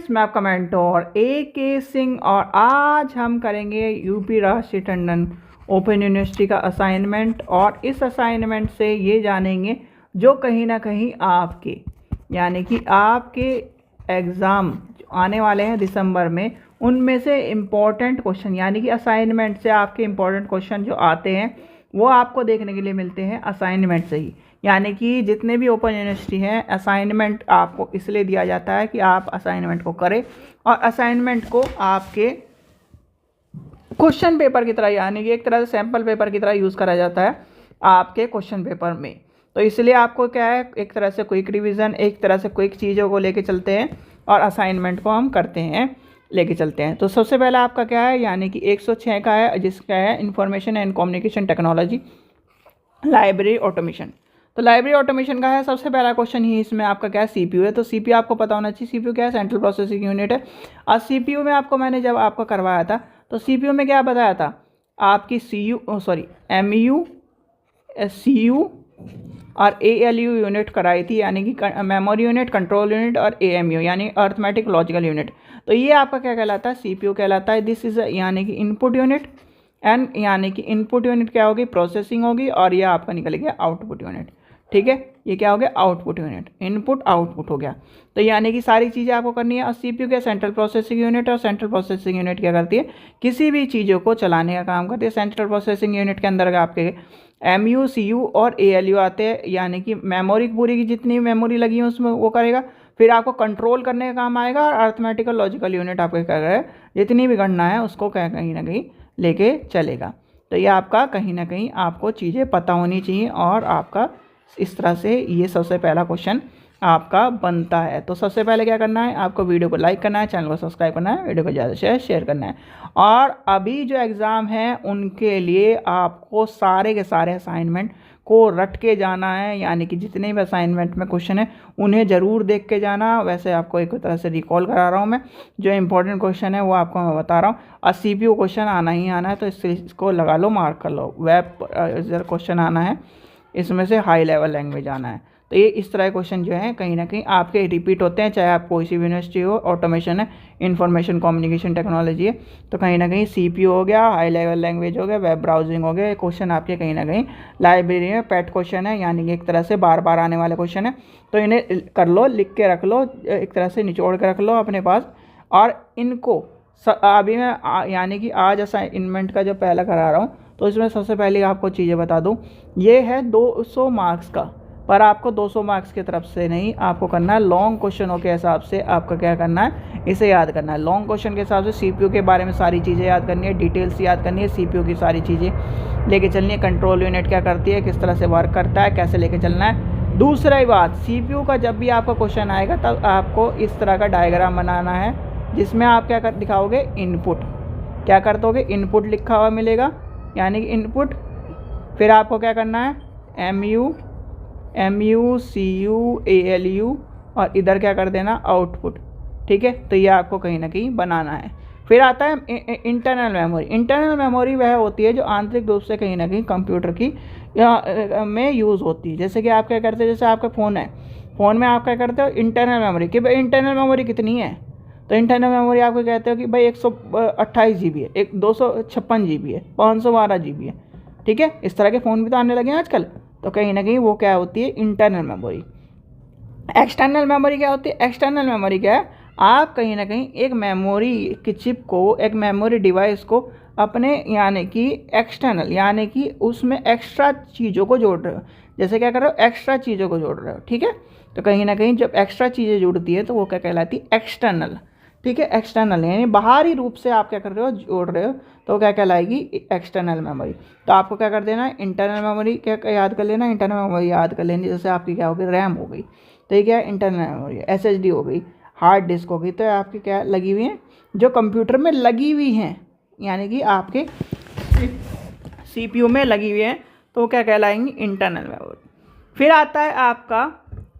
Friends, मैं आपका mentor AK Singh और आज हम करेंगे यूपी राष्ट्रीय टंडन ओपन यूनिवर्सिटी का असाइनमेंट। और इस असाइनमेंट से ये जानेंगे जो कहीं ना कहीं आपके यानी कि आपके एग्ज़ाम आने वाले हैं दिसंबर में, उनमें से इम्पॉर्टेंट क्वेश्चन यानी कि असाइनमेंट से आपके इम्पॉर्टेंट क्वेश्चन जो आते हैं वो आपको देखने के लिए मिलते हैं असाइनमेंट से ही। यानी कि जितने भी ओपन यूनिवर्सिटी हैं, असाइनमेंट आपको इसलिए दिया जाता है कि आप असाइनमेंट को करें और असाइनमेंट को आपके क्वेश्चन पेपर की तरह यानी कि एक तरह से सैम्पल पेपर की तरह यूज़ करा जाता है आपके क्वेश्चन पेपर में। तो इसलिए आपको क्या है, एक तरह से क्विक रिवीजन, एक तरह से क्विक चीज़ों को लेके चलते हैं और असाइनमेंट को हम करते हैं, लेके चलते हैं। तो सबसे पहला आपका क्या है, यानी कि 106 का है, जिसका है information and communication technology library automation. तो लाइब्रेरी ऑटोमेशन का है सबसे पहला क्वेश्चन ही इसमें आपका क्या है, CPU है। तो CPU आपको पता होना चाहिए, CPU क्या है, सेंट्रल प्रोसेसिंग यूनिट है। और CPU में आपको मैंने जब आपको करवाया था तो CPU में क्या बताया था, आपकी MU CU और ALU यूनिट कराई थी, यानी कि मेमोरी यूनिट, कंट्रोल यूनिट और AMU यानी अर्थमेटिक लॉजिकल यूनिट। तो ये आपका क्या कहलाता है, CPU कहलाता है। दिस इज यानी कि इनपुट यूनिट एंड यानी कि इनपुट यूनिट क्या होगी, प्रोसेसिंग होगी, और ये आपका निकल गया आउटपुट यूनिट। ठीक है, ये क्या हो गया, आउटपुट यूनिट, इनपुट आउटपुट हो गया। तो यानी कि सारी चीज़ें आपको करनी है। और CPU क्या, सेंट्रल प्रोसेसिंग यूनिट, और सेंट्रल प्रोसेसिंग यूनिट क्या करती है, किसी भी चीज़ों को चलाने का काम करती है। सेंट्रल प्रोसेसिंग यूनिट के अंदर आपके MU CU और ALU आते हैं, यानी कि मेमोरी पूरी की जितनी मेमोरी लगी है उसमें वो करेगा। फिर आपको कंट्रोल करने का काम आएगा, और अर्थमेटिकल लॉजिकल यूनिट आपको क्या करेगा, जितनी भी गणना है उसको कहीं ना कहीं लेके चलेगा। तो ये आपका कहीं ना कहीं आपको चीज़ें पता होनी चाहिए, और आपका इस तरह से ये सबसे पहला क्वेश्चन आपका बनता है। तो सबसे पहले क्या करना है, आपको वीडियो को लाइक करना है, चैनल को सब्सक्राइब करना है, वीडियो को ज़्यादा से शेयर करना है। और अभी जो एग्ज़ाम है उनके लिए आपको सारे के सारे असाइनमेंट को रट के जाना है, यानी कि जितने भी असाइनमेंट में क्वेश्चन है उन्हें ज़रूर देख के जाना। वैसे आपको एक तरह से रिकॉल करा रहा हूँ मैं, जो इंपॉर्टेंट क्वेश्चन है वो आपको मैं बता रहा हूँ। और CPU क्वेश्चन आना ही आना है, तो इसको लगा लो, मार्क कर लो। वेब क्वेश्चन आना है, इसमें से हाई लेवल लैंग्वेज आना है। तो ये इस तरह के क्वेश्चन जो है कहीं ना कहीं आपके रिपीट होते हैं, चाहे आप कोई सी यूनिवर्सिटी हो। ऑटोमेशन है, इंफॉर्मेशन कम्युनिकेशन टेक्नोलॉजी है, तो कहीं ना कहीं CPU हो गया, हाई लेवल लैंग्वेज हो गया, वेब ब्राउजिंग हो गया। क्वेश्चन आपके कहीं ना कहीं लाइब्रेरी में पेट क्वेश्चन है, यानी कि एक तरह से बार बार आने वाले क्वेश्चन है। तो इन्हें कर लो, लिख के रख लो, एक तरह से निचोड़ के रख लो अपने पास। और इनको अभी मैं यानी कि आज असाइनमेंट का जो पहला करा रहा हूँ, तो इसमें सबसे पहले आपको चीज़ें बता दूँ, ये है 200 मार्क्स का। पर आपको 200 मार्क्स की तरफ से नहीं, आपको करना है लॉन्ग क्वेश्चनों के हिसाब से। आपका क्या करना है, इसे याद करना है लॉन्ग क्वेश्चन के हिसाब से। CPU के बारे में सारी चीज़ें याद करनी है, डिटेल्स याद करनी है, CPU की सारी चीज़ें लेके चलनी है। कंट्रोल यूनिट क्या करती है, किस तरह से वर्क करता है, कैसे लेके चलना है। दूसरा ही बात, CPU का जब भी आपका क्वेश्चन आएगा तब आपको इस तरह का डायग्राम बनाना है, जिसमें आप क्या दिखाओगे, इनपुट क्या कर दोगे, इनपुट लिखा हुआ मिलेगा, यानी कि इनपुट। फिर आपको क्या करना है, MU CU ALU, और इधर क्या कर देना, आउटपुट। ठीक है, तो ये आपको कहीं ना कहीं बनाना है। फिर आता है इंटरनल मेमोरी। इंटरनल मेमोरी वह होती है जो आंतरिक रूप से कहीं ना कहीं कंप्यूटर की में यूज़ होती है। जैसे कि आप क्या करते हैं, जैसे आपका फ़ोन है, फ़ोन में आप क्या करते हो, इंटरनल मेमोरी कि भाई इंटरनल मेमोरी कितनी है। तो इंटरनल मेमोरी आपको कहते हो कि भाई 128 GB है, 256 GB है, 512 GB है। ठीक है, इस तरह के फ़ोन भी तो आने लगे हैं आजकल। तो कहीं ना कहीं वो क्या होती है, इंटरनल मेमोरी। एक्सटर्नल मेमोरी क्या होती है, एक्सटर्नल मेमोरी क्या है, आप कहीं ना कहीं एक मेमोरी की चिप को, एक मेमोरी डिवाइस को अपने यानी कि एक्सटर्नल यानी कि उसमें एक्स्ट्रा चीज़ों को जोड़ रहे हो। जैसे क्या कर रहे हो, एक्स्ट्रा चीज़ों को जोड़ रहे हो। ठीक है, तो कहीं ना कहीं जब एक्स्ट्रा चीज़ें जुड़ती है तो वो क्या कहलाती है, एक्सटर्नल। ठीक है, एक्सटर्नल यानी बाहरी रूप से आप क्या कर रहे हो, जोड़ रहे हो, तो क्या कहलाएगी, एक्सटर्नल मेमोरी। तो आपको क्या कर देना है, इंटरनल मेमोरी क्या याद कर लेना, इंटरनल मेमोरी याद कर लेनी। जैसे आपकी क्या होगी, रैम हो गई, तो ये क्या है, इंटरनल मेमोरी। SSD हो गई, हार्ड डिस्क हो गई। तो आपकी क्या लगी हुई हैं, जो कंप्यूटर में लगी हुई हैं, यानी कि आपके CPU में लगी हुई हैं, तो वो क्या कहलाएंगी, इंटरनल मेमोरी। फिर आता है आपका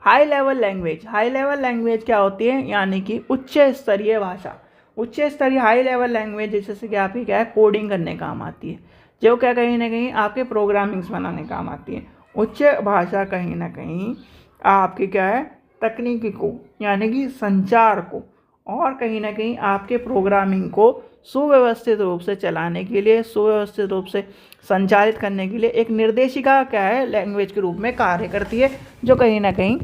high level language. High level language क्या होती है, यानी कि उच्च स्तरीय भाषा। उच्च स्तरीय हाई लेवल लैंग्वेज जैसे कि आपकी क्या है, कोडिंग करने काम आती है, जो क्या कहीं ना कहीं आपके प्रोग्रामिंग्स बनाने काम आती है। उच्च भाषा कहीं ना कहीं आपकी क्या है, तकनीकी को यानी कि संचार को और कहीं ना कहीं आपके प्रोग्रामिंग को सुव्यवस्थित रूप से चलाने के लिए, सुव्यवस्थित रूप से संचालित करने के लिए एक निर्देशिका क्या है, लैंग्वेज के रूप में कार्य करती है, जो कहीं ना कहीं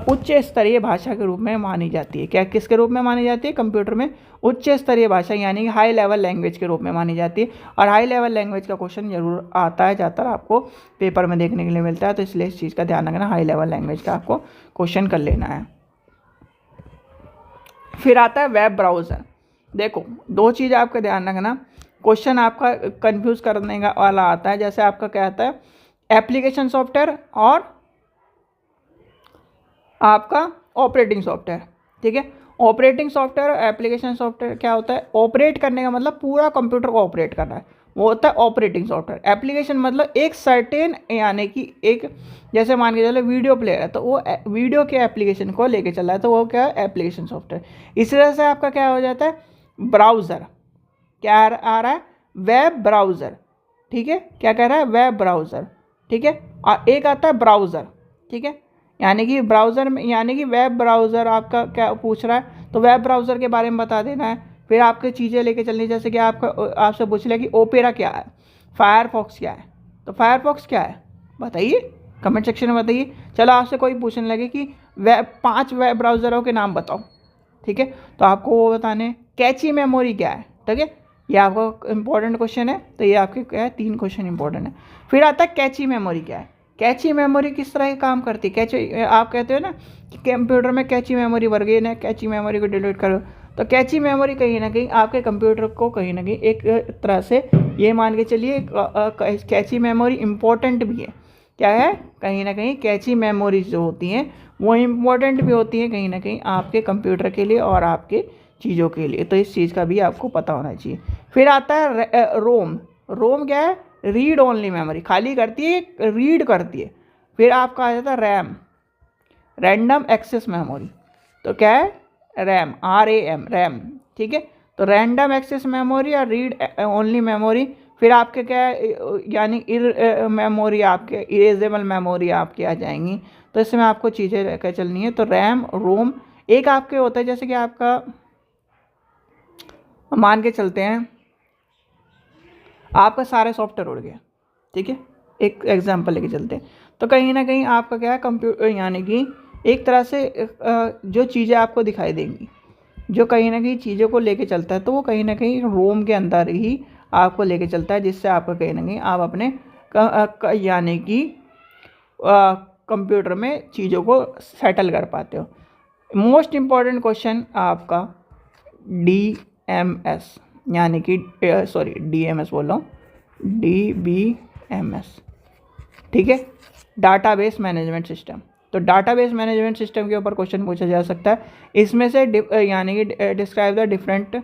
उच्च स्तरीय भाषा के रूप में मानी जाती है। क्या किसके रूप में मानी जाती है? कंप्यूटर में उच्च स्तरीय भाषा यानी कि हाई लेवल लैंग्वेज के रूप में मानी जाती है। और हाई लेवल लैंग्वेज का क्वेश्चन जरूर आता है, ज़्यादातर आपको पेपर में देखने के लिए मिलता है, तो इसलिए इस चीज़ का ध्यान रखना, हाई लेवल लैंग्वेज का आपको क्वेश्चन कर लेना है। फिर आता है वेब ब्राउज़र। देखो, दो चीज़ आपका ध्यान रखना, क्वेश्चन आपका कंफ्यूज करने का वाला आता है। जैसे आपका क्या आता है, एप्लीकेशन सॉफ्टवेयर और आपका ऑपरेटिंग सॉफ्टवेयर। ठीक है, ऑपरेटिंग सॉफ्टवेयर और एप्लीकेशन सॉफ्टवेयर क्या होता है? ऑपरेट करने का मतलब पूरा कंप्यूटर को ऑपरेट करना है, वो होता है ऑपरेटिंग सॉफ्टवेयर। एप्लीकेशन मतलब एक सर्टेन यानी कि एक, जैसे मान के चलो वीडियो प्लेयर है, तो वो वीडियो के एप्लीकेशन को लेके चल रहा है, तो वो क्या है? Application software. इस तरह से आपका क्या हो जाता है? ब्राउज़र। क्या आ रहा है? Web browser. ठीक है, क्या कह रहा है? Web browser. ठीक है, और एक आता है ब्राउज़र। ठीक है, यानी कि ब्राउज़र में, यानी कि वेब ब्राउज़र आपका क्या पूछ रहा है, तो वेब ब्राउज़र के बारे में बता देना है। फिर आपके चीज़ें लेके चलनी, जैसे कि आपका आपसे पूछ लिया कि ओपेरा क्या है, फायरफॉक्स क्या है, तो फायरफॉक्स क्या है बताइए, कमेंट सेक्शन में बताइए। चलो आपसे कोई पूछने लगे कि 5 वेब ब्राउज़रों के नाम बताओ, ठीक है, तो आपको वो बताने। कैची मेमोरी क्या है, ठीक है, ये आपका इंपॉर्टेंट क्वेश्चन है, तो ये आपके क्या है, 3 क्वेश्चन इंपॉर्टेंट है। फिर आता है कैची मेमोरी क्या है। कैची मेमोरी किस तरह का काम करती है? कैची, आप कहते हो ना कि कंप्यूटर में कैची मेमोरी भर गई ना, कैची मेमोरी को डिलीट करो, तो कैची मेमोरी कहीं ना कहीं आपके कंप्यूटर को कहीं ना कहीं एक तरह से ये मान के चलिए, कैची मेमोरी इम्पोर्टेंट भी है। क्या है? कहीं ना कहीं कैची मेमोरीज जो होती हैं वो इम्पोर्टेंट भी होती हैं कहीं ना कहीं आपके कंप्यूटर के लिए और आपके चीज़ों के लिए, तो इस चीज़ का भी आपको पता होना चाहिए। फिर आता है रोम। रोम क्या है? रीड ओनली मेमोरी, खाली करती है, रीड करती है। फिर आपका आ जाता है रैम, रैंडम एक्सेस मेमोरी। तो क्या है? RAM, RAM, RAM. ठीक है, तो रैंडम एक्सेस मेमोरी और रीड ओनली मेमोरी। फिर आपके क्या है, यानी मेमोरी आपके इरेजेबल मेमोरी आपके आ जाएंगी, तो इसमें आपको चीज़ें लेकर चलनी है। तो रैम, रोम, एक आपके होता है जैसे कि आपका मान के चलते हैं आपका सारे सॉफ्टवेयर उड़ गया, ठीक है, एक एग्जांपल लेके चलते हैं, तो कहीं ना कहीं आपका क्या है, कंप्यूटर यानी कि एक तरह से जो चीज़ें आपको दिखाई देंगी, जो कहीं ना कहीं चीज़ों को लेके चलता है, तो वो कहीं ना कहीं रोम के अंदर ही आपको लेके चलता है, जिससे आपको कहीं ना कहीं आप अपने यानी कि कंप्यूटर में चीज़ों को सेटल कर पाते हो। मोस्ट इम्पॉर्टेंट क्वेश्चन आपका DMS, यानी कि सॉरी DMS बोल रहा हूँ, DBMS, ठीक है, डाटाबेस मैनेजमेंट सिस्टम। तो डाटाबेस मैनेजमेंट सिस्टम के ऊपर क्वेश्चन पूछा जा सकता है। इसमें से यानी कि describe the different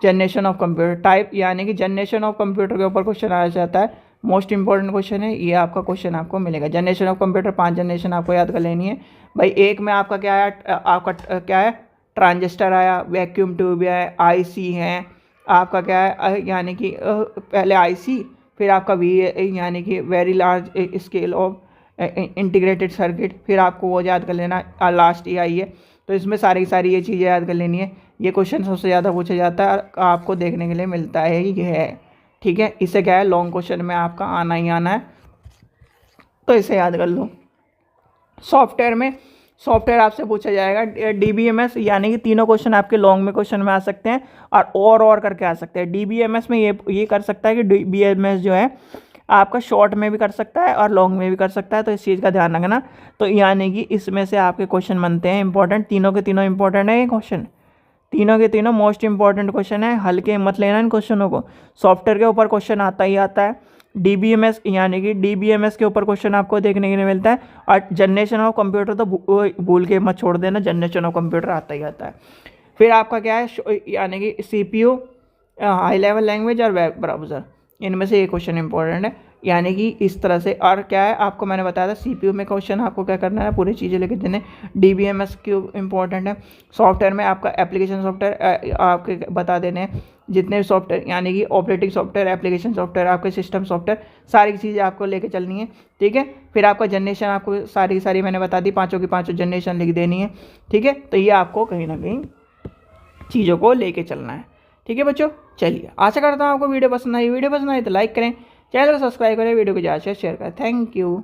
generation of computer type, यानी कि जनरेशन ऑफ कंप्यूटर के ऊपर क्वेश्चन आया जाता है। मोस्ट इंपॉर्टेंट क्वेश्चन है ये, आपका क्वेश्चन आपको मिलेगा। जनरेशन ऑफ कंप्यूटर 5 जनरेशन आपको याद कर लेनी है भाई। एक में आपका क्या है, आपका क्या है, ट्रांजिस्टर आया, वैक्यूम ट्यूब है, IC है, आपका क्या है, यानी कि पहले IC, फिर आपका यानी कि very large scale of integrated circuit, फिर आपको वो याद कर लेना, लास्ट EI है। तो इसमें सारी ये चीज़ें याद कर लेनी है। ये क्वेश्चन सबसे ज़्यादा पूछा जाता है, आपको देखने के लिए मिलता है ये है, ठीक है। इससे क्या है, लॉन्ग क्वेश्चन में आपका आना ही आना है, तो इसे याद कर लो। सॉफ्टवेयर में, सॉफ्टवेयर आपसे पूछा जाएगा DBMS, यानी कि तीनों क्वेश्चन आपके लॉन्ग में क्वेश्चन में आ सकते हैं और करके आ सकते हैं। DBMS में ये कर सकता है कि DBMS जो है आपका शॉर्ट में भी कर सकता है और लॉन्ग में भी कर सकता है, तो इस चीज़ का ध्यान रखना। तो यानी कि इसमें से आपके क्वेश्चन बनते हैं इंपॉर्टेंट, तीनों के तीनों इंपॉर्टेंट है ये क्वेश्चन, तीनों के तीनों मोस्ट इंपॉर्टेंट क्वेश्चन है, हल्के मत लेना इन क्वेश्चनों को। सॉफ्टवेयर के ऊपर क्वेश्चन आता ही आता है। DBMS, यानी कि DBMS के ऊपर क्वेश्चन आपको देखने के लिए मिलता है। और जनरेशन ऑफ कंप्यूटर तो भूल के मत छोड़ देना, जनरेशन ऑफ कंप्यूटर आता ही आता है। फिर आपका क्या है, यानी कि CPU, हाई लेवल लैंग्वेज और वेब ब्राउज़र, इनमें से ये क्वेश्चन इंपॉर्टेंट है। यानी कि इस तरह से, और क्या है आपको मैंने बताया था CPU में क्वेश्चन आपको क्या करना है, पूरी चीज़ें लेके देने। DBMS क्यों इंपॉर्टेंट है, सॉफ्टवेयर में आपका एप्लीकेशन सॉफ्टवेयर आपके बता देने, जितने भी सॉफ्टवेयर यानी कि ऑपरेटिंग सॉफ्टवेयर, एप्लीकेशन सॉफ्टवेयर, आपके सिस्टम सॉफ्टवेयर, सारी चीज़ें आपको लेके चलनी है, ठीक है। फिर आपका जनरेशन आपको सारी मैंने बता दी, पाँचों की पाँचों जनरेशन लिख देनी है, ठीक है। तो ये आपको कहीं ना कहीं चीज़ों को लेके चलना है। ठीक है बच्चों, चलिए आशा करता हूँ आपको वीडियो पसंद आई। वीडियो पसंद आई तो लाइक करें, चैनल को सब्सक्राइब करें, वीडियो को ज़्यादा से शेयर करें। Thank you.